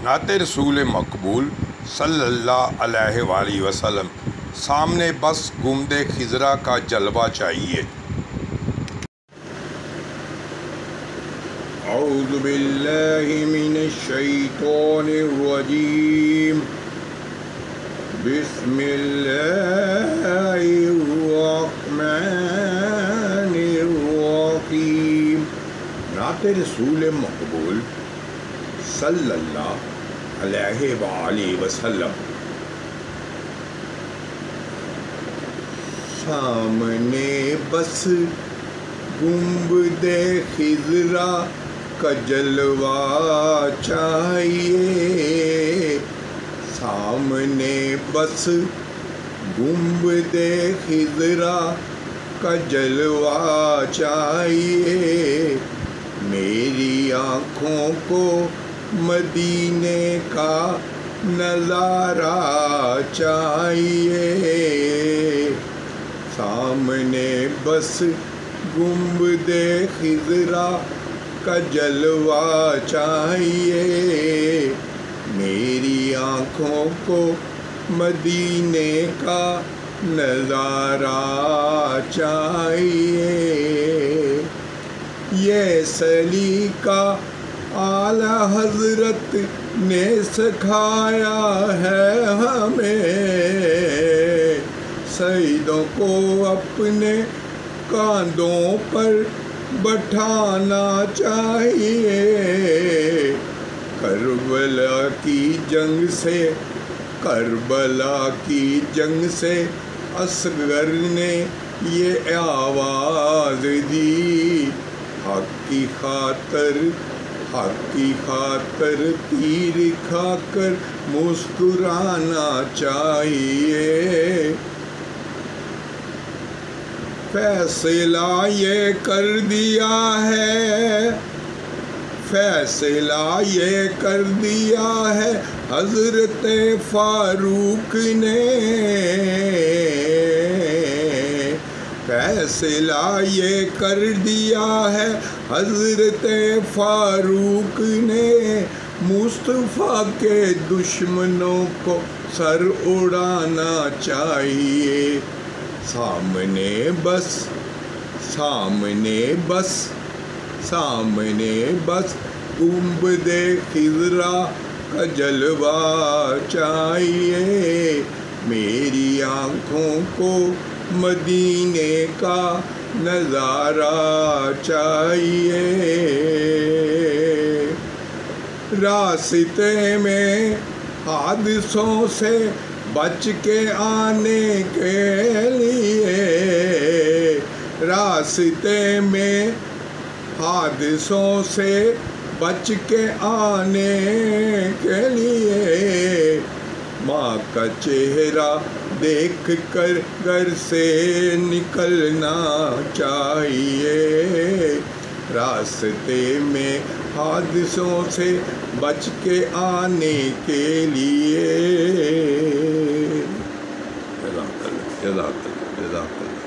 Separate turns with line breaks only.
نعت رسول مقبول صلی اللہ علیہ وآلہ وسلم۔ سامنے بس گنبد خضرا کا جلوہ چاہیے۔ اعوذ باللہ من الشیطان الرجیم، بسم اللہ الرحمن الرحیم۔ نعت رسول مقبول صلی اللہ علیہ وآلہ وسلم۔ سامنے بس گنبد خضرا کا جلوہ چاہیے، سامنے بس گنبد خضرا کا جلوہ چاہیے، میری آنکھوں کو مدینے کا نظارہ چاہیے، سامنے بس گنبد خضرا کا جلوہ چاہیے، میری آنکھوں کو مدینے کا نظارہ چاہیے، یہ سلیقہ اعلیٰ حضرت نے سکھایا ہے ہمیں، سیدوں کو اپنے کاندھوں پر بٹھانا چاہیے، کربلا کی جنگ سے اصغر نے یہ آواز دی، حق کی خاطر تیر کھا کر مسکرانا چاہیے، فیصلہ یہ کر دیا ہے حضرت فاروق نے، فیصلہ یہ کر دیا ہے حضرت فاروق نے، مصطفیٰ کے دشمنوں کو سر اڑانا چاہیے، سامنے بس گنبد خضرا کا جلوہ چاہیے، میری آنکھوں کو مدینے کا نظارہ چاہیے، راستے میں حادثوں سے بچ کے آنے کے لیے، راستے میں حادثوں سے بچ کے آنے کے لیے، ماں کا چہرہ دیکھ کر گھر سے نکلنا چاہیے، راستے میں حادثوں سے بچ کے آنے کے لیے۔ جزاک اللہ۔